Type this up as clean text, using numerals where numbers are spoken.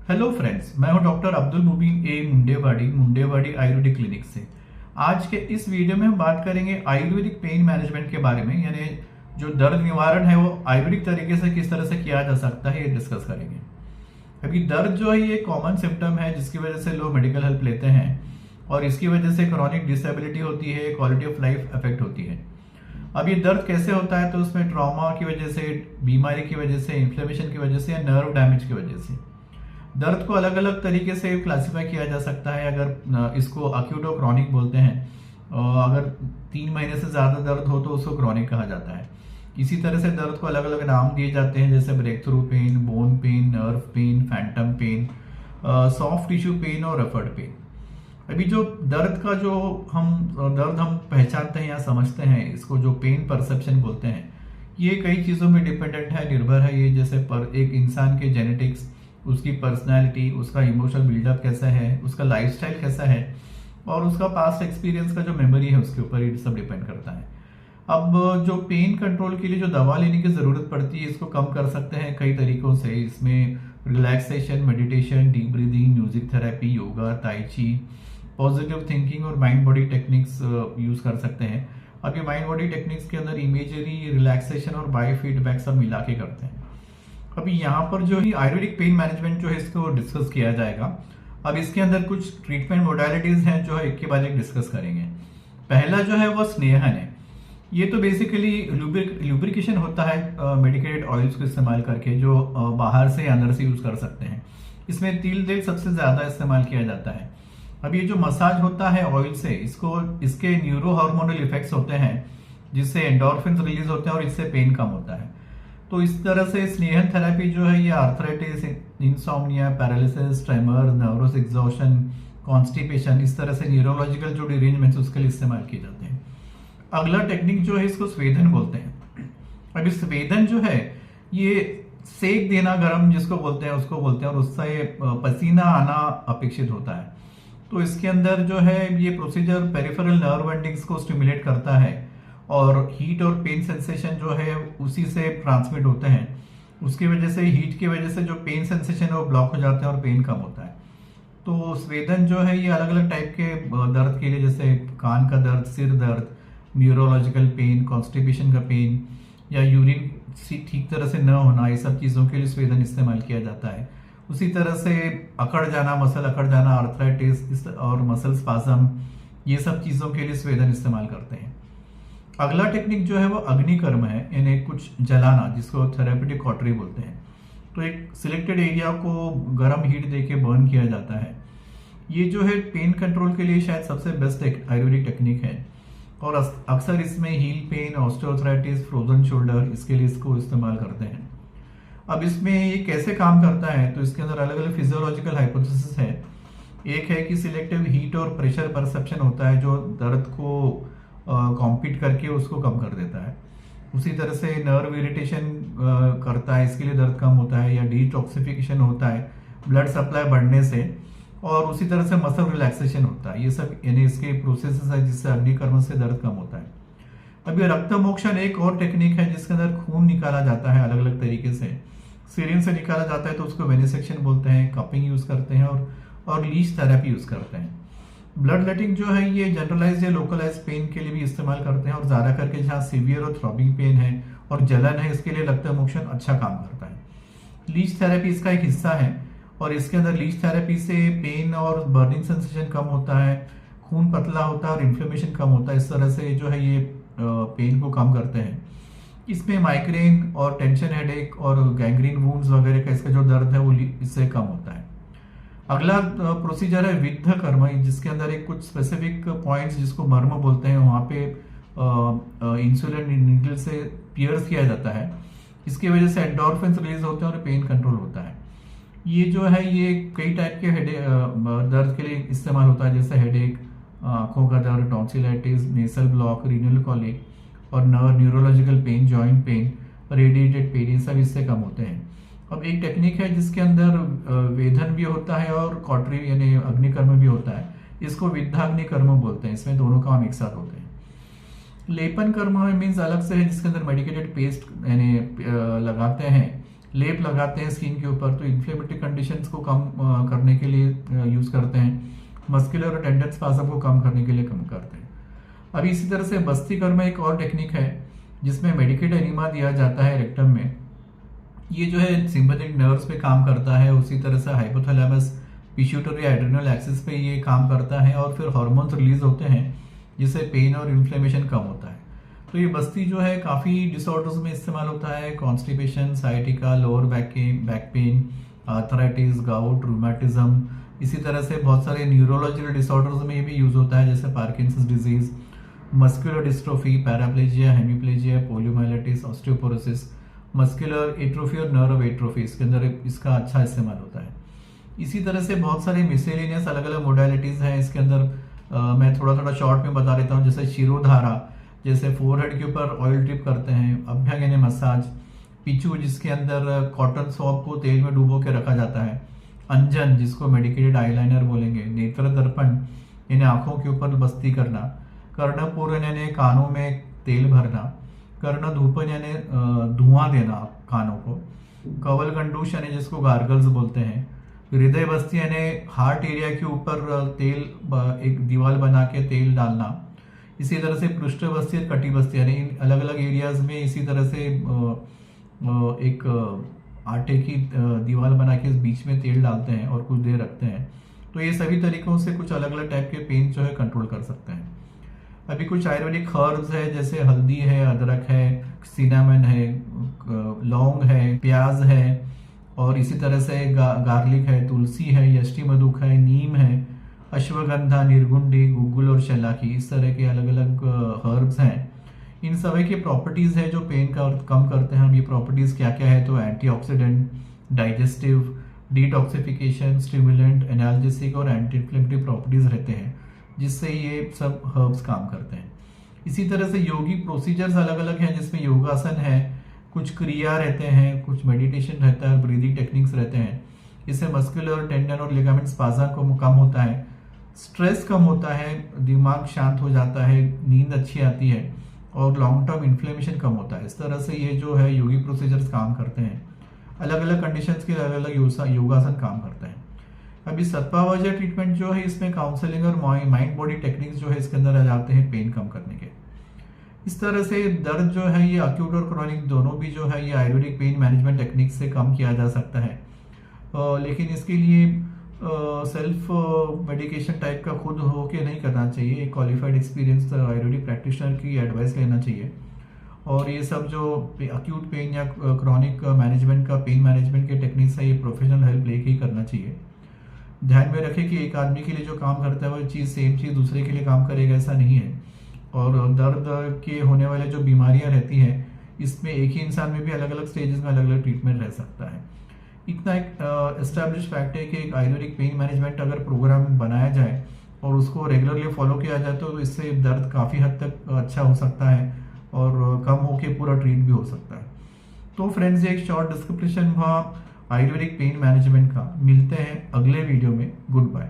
Hello friends, मैं हूं doctor Abdul मुबीन ए Mundewadi Ayurvedic clinic से। आज के इस वीडियो में हम बात करेंगे आयुर्वेदिक पेन मैनेजमेंट के बारे में, यानी जो दर्द निवारण है वो आयुर्वेदिक तरीके से किस तरह से किया जा सकता है, ये डिस्कस करेंगे। अभी दर्द जो है ये कॉमन सिम्टम है जिसकी वजह से लोग मेडिकल हेल्प लेते हैं और इसकी वजह से क्रॉनिक डिसेबिलिटी होती है, क्वालिटी ऑफ लाइफ अफेक्ट होती है। अब ये दर्द कैसे होता है, तो उसमें ट्रॉमा की वजह से, बीमारी की वजह से, इन्फ्लेमेशन की वजह से या नर्व डैमेज की वजह से। दर्द को अलग अलग तरीके से क्लासिफाई किया जा सकता है। अगर इसको अक्यूट और क्रॉनिक बोलते हैं, अगर 3 महीने से ज़्यादा दर्द हो तो उसको क्रॉनिक कहा जाता है। इसी तरह से दर्द को अलग अलग नाम दिए जाते हैं, जैसे break through pain, bone pain, nerve pain, phantom pain, soft tissue pain और रेफर्ड पेन। अभी जो दर्द हम पहचानते हैं या समझते हैं, इसको जो पेन परसेप्शन बोलते हैं, ये कई चीज़ों में डिपेंडेंट है, निर्भर है। ये जैसे एक इंसान के जेनेटिक्स, उसकी पर्सनैलिटी, उसका इमोशनल बिल्डअप कैसा है, उसका लाइफस्टाइल कैसा है और उसका पास्ट एक्सपीरियंस का जो मेमोरी है उसके ऊपर ये सब डिपेंड करता है। अब जो पेन कंट्रोल के लिए जो दवा लेने की ज़रूरत पड़ती है, इसको कम कर सकते हैं कई तरीकों से। इसमें relaxation, meditation, deep breathing, music therapy, yoga, ताई ची, पॉजिटिव थिंकिंग और माइंड बॉडी टेक्निक्स यूज़ कर सकते हैं। अब ये माइंड बॉडी टेक्निक्स के अंदर इमेजरी, रिलैक्सेशन और बायो फीडबैक सब मिला के करते हैं। अभी यहाँ पर जो है आयुर्वेदिक पेन मैनेजमेंट जो है इसको डिस्कस किया जाएगा। अब इसके अंदर कुछ ट्रीटमेंट मोडालिटीज हैं जो है एक के बाद एक डिस्कस करेंगे। पहला जो है वो स्नेहन है। ये तो बेसिकली लुब्रिकेशन होता है मेडिकेटेड ऑयल्स को इस्तेमाल करके, जो बाहर से अंदर से यूज कर सकते हैं। इसमें तिल तेल सबसे ज्यादा इस्तेमाल किया जाता है। अब ये जो मसाज होता है ऑयल से, इसके न्यूरो हार्मोनल इफेक्ट्स होते हैं जिससे एंडोर्फिन रिलीज होते हैं और इससे पेन कम होता है। तो इस तरह से स्नेहन थेरेपी जो है ये arthritis, insomnia, paralysis, tremor, nervous exhaustion, constipation, इस तरह से न्यूरोलॉजिकल जो डिरेंजमेंट्स उसके लिए इस्तेमाल किए जाते हैं। अगला टेक्निक जो है इसको स्वेदन बोलते हैं। अब इस स्वेदन जो है ये सेक देना, गर्म जिसको बोलते हैं उसको बोलते हैं, और उससे पसीना आना अपेक्षित होता है। तो इसके अंदर जो है ये प्रोसीजर पेरिफेरल नर्व एंडिंग्स को स्टिमुलेट करता है और हीट और पेन सेंसेशन जो है उसी से ट्रांसमिट होते हैं। उसकी वजह से, हीट की वजह से जो पेन सेंसेशन है वो ब्लॉक हो जाते हैं और पेन कम होता है। तो स्वेदन जो है ये अलग अलग टाइप के दर्द के लिए, जैसे कान का दर्द, सिर दर्द, न्यूरोलॉजिकल पेन, कॉन्स्टिपेशन का पेन या यूरिन ठीक तरह से न होना, ये सब चीज़ों के लिए स्वेदन इस्तेमाल किया जाता है। उसी तरह से अकड़ जाना, मसल अकड़ जाना, आर्थराइटिस और मसल स्पाज्म, ये सब चीज़ों के लिए स्वेदन इस्तेमाल करते हैं। अगला टेक्निक जो है वो अग्निकर्म है, यानी कुछ जलाना, जिसको थेरेपेटिक कॉटरी बोलते हैं। तो एक सिलेक्टेड एरिया को गर्म हीट देके बर्न किया जाता है। ये जो है पेन कंट्रोल के लिए शायद सबसे बेस्ट आयुर्वेदिक टेक्निक है और अक्सर इसमें heal pen, osteoarthritis, frozen shoulder, इसके लिए इसको इस्तेमाल करते हैं। अब इसमें ये कैसे काम करता है, तो इसके अंदर अलग अलग फिजियोलॉजिकल हाइपोथेसिस है। एक है कि सिलेक्टिव हीट और प्रेशर परसेप्शन होता है जो दर्द को कॉम्पीट करके उसको कम कर देता है। उसी तरह से नर्व इरिटेशन करता है, इसके लिए दर्द कम होता है, या डिटॉक्सिफिकेशन होता है ब्लड सप्लाई बढ़ने से, और उसी तरह से मसल रिलैक्सेशन होता है। ये सब यानी इसके प्रोसेसेस है जिससे अग्निकर्म से दर्द कम होता है। अभी रक्त मोक्षण एक और टेक्निक है जिसके अंदर खून निकाला जाता है अलग अलग तरीके से। सीरियन से निकाला जाता है तो उसको वेनिसेक्शन बोलते हैं, कपिंग यूज करते हैं और लीच थेरेपी यूज करते हैं। ब्लड लेटिंग जो है ये जनरलाइज या लोकलाइज पेन के लिए भी इस्तेमाल करते हैं, और ज़्यादा करके जहाँ सीवियर और थ्रॉबिंग पेन है और जलन है, इसके लिए रक्त मोक्षण अच्छा काम करता है। लीच थेरेपी इसका एक हिस्सा है और इसके अंदर लीच थेरेपी से पेन और बर्निंग सेंसेशन कम होता है, खून पतला होता है और इन्फ्लेमेशन कम होता है। इस तरह से जो है ये पेन को कम करते हैं। इसमें माइग्रेन और टेंशन हेडेक और गैंग्रीन वुंड्स वगैरह का इसका जो दर्द है वो इससे कम होता है। अगला प्रोसीजर है विद्ध कर्म, जिसके अंदर एक कुछ स्पेसिफिक पॉइंट्स जिसको मर्म बोलते हैं, वहाँ पे इंसुलिन नीडल से पियर्स किया जाता है। इसकी वजह से एंडोर्फिन रिलीज होते हैं और पेन कंट्रोल होता है। ये जो है ये कई टाइप के दर्द के लिए इस्तेमाल होता है, जैसे हेडेक, आंखों का दर्द, tonsillitis, nasal block, renal colic और neurological pain, joint pain, radiated pain, ये सब इससे कम होते हैं। अब एक टेक्निक है जिसके अंदर वेधन भी होता है और कॉटरी यानी अग्निकर्म भी होता है। इसको विद्धाग्निकर्म बोलते हैं। इसमें दोनों काम एक साथ होते हैं। लेपन कर्म मीन्स अलग से है, जिसके अंदर मेडिकेटेड पेस्ट यानी लगाते हैं लेप लगाते हैं स्किन के ऊपर, तो इन्फ्लेमेटरी कंडीशंस को कम करने के लिए यूज़ करते हैं। मस्कुलर और टेंडन स्पाज्म को कम करने के लिए कम करते हैं। अब इसी तरह से बस्तिकर में एक और टेक्निक है जिसमें मेडिकेटेड एनिमा दिया जाता है रेक्टम में। ये जो है सिंपैथेटिक नर्व्स पे काम करता है, उसी तरह से हाइपोथैलेमस पिट्यूटरी एड्रेनल एक्सिस पे ये काम करता है और फिर हार्मोन्स रिलीज होते हैं जिससे पेन और इन्फ्लेमेशन कम होता है। तो ये बस्ती जो है काफ़ी डिसऑर्डर्स में इस्तेमाल होता है, constipation, sciatica, lower back pain, arthritis, gout, rheumatism, इसी तरह से बहुत सारे न्यूरोलॉजिकल डिसऑर्डर्स में ये भी यूज होता है, जैसे Parkinson's disease, muscular dystrophy, paraplegia, hemiplegia, poliomyelitis, osteoporosis, muscular atrophy और नर्व एट्रोफी, इसके अंदर इसका अच्छा इस्तेमाल होता है। इसी तरह से बहुत सारे मिसेलेनियस अलग अलग मोडालिटीज हैं इसके अंदर। मैं थोड़ा थोड़ा शॉर्ट में बता देता हूँ, जैसे शिरोधारा, जैसे फोरहेड के ऊपर ऑयल ड्रिप करते हैं, अभ्यंग यानी मसाज, पिचू जिसके अंदर कॉटन सॉप को तेल में डुबो के रखा जाता है, अंजन जिसको मेडिकेटेड आईलाइनर बोलेंगे, नेत्र दर्पण यानी आंखों के ऊपर बस्ती करना, कर्णपूरन यानी कानों में तेल भरना, कर्ण धूपन यानी धुआं देना कानों को, कवल गंडूश यानी जिसको गार्गल्स बोलते हैं, हृदय बस्ती यानी हार्ट एरिया के ऊपर तेल एक दीवार बना के तेल डालना, इसी तरह से पृष्ठ बस्ती और कटी बस्ती यानी इन अलग अलग एरियाज में इसी तरह से एक आटे की दीवार बना के बीच में तेल डालते हैं और कुछ देर रखते हैं। तो ये सभी तरीकों से कुछ अलग अलग टाइप के पेन जो है कंट्रोल कर सकते हैं। अभी कुछ आयुर्वेदिक हर्ब्स है, जैसे हल्दी है, अदरक है, सिनामन है, लौंग है, प्याज है, और इसी तरह से गार्लिक है, तुलसी है, यष्टि मधुक है, नीम है, अश्वगंधा, निर्गुंडी, गुग्गुल और शलाकी, इस तरह के अलग अलग हर्ब्स हैं। इन सभी की प्रॉपर्टीज है जो पेन का कम करते हैं। हम ये प्रॉपर्टीज क्या क्या है, तो antioxidant, digestive, detoxification, stimulant, analgesic और एंटी इन्फ्लेमेटरी प्रॉपर्टीज रहते हैं, जिससे ये सब हर्ब्स काम करते हैं। इसी तरह से योगी प्रोसीजर्स अलग अलग हैं, जिसमें योगासन है, कुछ क्रिया रहते हैं, कुछ मेडिटेशन रहता है, ब्रीदिंग टेक्निक्स रहते हैं। इससे मस्कुलर, टेंडन और लिगामेंट स्पाज्म को कम होता है, स्ट्रेस कम होता है, दिमाग शांत हो जाता है, नींद अच्छी आती है और लॉन्ग टर्म इन्फ्लेमेशन कम होता है। इस तरह से ये जो है योगी प्रोसीजर्स काम करते हैं। अलग अलग कंडीशंस के अलग अलग योगासन काम करते हैं। अभी सत्पावजय ट्रीटमेंट जो है, इसमें काउंसलिंग और माइंड बॉडी टेक्निक्स जो है इसके अंदर आ जाते हैं पेन कम करने के। इस तरह से दर्द जो है ये अक्यूट और क्रॉनिक दोनों भी जो है ये आयुर्वेदिक पेन मैनेजमेंट टेक्निक से कम किया जा सकता है। लेकिन इसके लिए सेल्फ मेडिकेशन टाइप का खुद होके नहीं करना चाहिए, एक क्वालिफाइड एक्सपीरियंस आयुर्वेदिक प्रैक्टिशनर की एडवाइस लेना चाहिए। और ये सब जो अक्यूट पेन या क्रॉनिक मैनेजमेंट का पेन मैनेजमेंट के टेक्निक्स है, ये प्रोफेशनल हेल्प लेके ही करना चाहिए। ध्यान में रखें कि एक आदमी के लिए जो काम करता है वो सेम चीज़ दूसरे के लिए काम करेगा, ऐसा नहीं है। और दर्द के होने वाले जो बीमारियां रहती हैं, इसमें एक ही इंसान में भी अलग अलग स्टेजेस में अलग अलग ट्रीटमेंट रह सकता है। इतना एक एस्टैब्लिश फैक्ट है कि एक आयुर्वेदिक पेन मैनेजमेंट अगर प्रोग्राम बनाया जाए और उसको रेगुलरली फॉलो किया जाए तो इससे दर्द काफ़ी हद तक अच्छा हो सकता है और कम होके पूरा ट्रीट भी हो सकता है। तो फ्रेंड्स, ये एक शॉर्ट डिस्क्रिप्शन हुआ आयुर्वेदिक पेन मैनेजमेंट का। मिलते हैं अगले वीडियो में। Good bye.